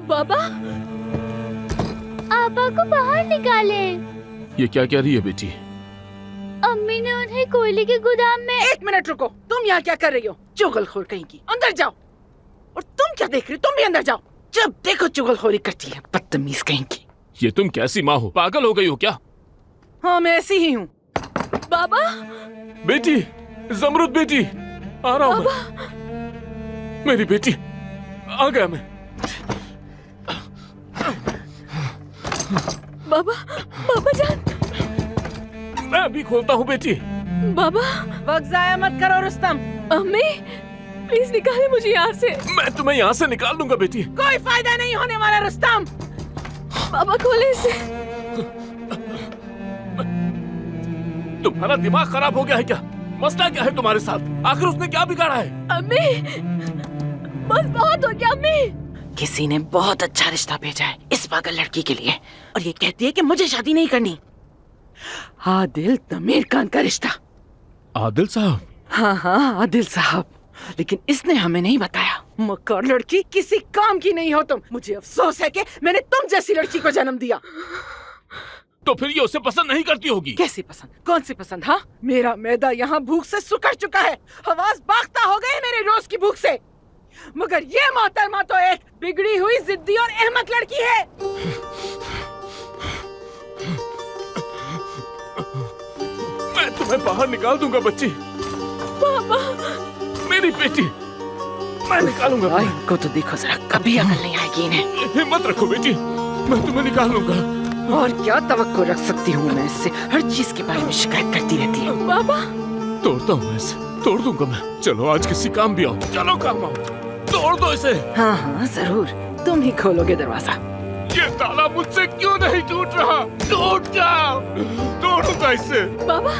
बाबा, आपा को बाहर निकाले। ये क्या कह रही है बेटी? अम्मी ने उन्हें कोयले के गोदाम में। एक मिनट रुको, तुम यहाँ क्या कर रही हो? चुगलखोर कहीं की, अंदर जाओ। और तुम क्या देख रही हो? तुम भी अंदर जाओ। जब देखो चुगलखोरी करती है, बदतमीज कहीं की। ये तुम कैसी माँ हो? पागल हो गई हो क्या? हाँ, मैं ऐसी ही हूँ। बाबा, बेटी, जमरुद बेटी, आ रहा हूँ मैं। मेरी बेटी, आ गया मैं। बाबा, बाबा जान। मैं अभी खोलता हूँ बेटी। बाबा, वक्त जाया मत करो रुस्तम। अम्मी, प्लीज निकाले मुझे यहाँ से। मैं तुम्हें यहाँ से निकाल दूंगा बेटी। कोई फायदा नहीं होने वाला रुस्तम। बाबा खोले इसे। तुम्हारा दिमाग खराब हो गया है क्या? मसला क्या है तुम्हारे साथ? आखिर उसने क्या बिगाड़ा है? अम्मी, बस बहुत हो गया अम्मी। किसी ने बहुत अच्छा रिश्ता भेजा है इस पागल लड़की के लिए, और ये कहती है कि मुझे शादी नहीं करनी। आदिल तमीर खान का रिश्ता। आदिल साहब? हाँ हाँ, आदिल साहब। लेकिन इसने हमें नहीं बताया। मक्कार लड़की, किसी काम की नहीं हो तुम। मुझे अफसोस है कि मैंने तुम जैसी लड़की को जन्म दिया। तो फिर ये उसे पसंद नहीं करती होगी। कैसी पसंद? कौन सी पसंद? हाँ, मेरा मैदा यहाँ भूख से सुकड़ चुका है। हवास बाख्ता हो गए मेरे रोज की भूख से। मगर ये मोहतरमा तो एक बिगड़ी हुई, जिद्दी और अहमक लड़की है। मैं तुम्हें बाहर निकाल दूंगा बच्ची। बाबा, मेरी बेटी, मैं निकालूंगा तुम्हें। इनको तो देखो जरा, कभी अकल नहीं आएगी इन्हें। हिम्मत रखो बेटी, मैं तुम्हें निकाल लूंगा। और क्या तवक्को रख सकती हूँ मैं इससे? हर चीज के बारे में शिकायत करती रहती है। बाबा, तोड़ता हूँ मैं इसे, तोड़ दूंगा मैं। चलो आज किसी काम भी आओ। चलो काम आओ, तोड़ दो इसे। हाँ हाँ जरूर, तुम ही खोलोगे दरवाजा। ये ताला मुझसे क्यों नहीं टूट रहा? टूट जाओ, तोड़ूंगा इसे। बाबा,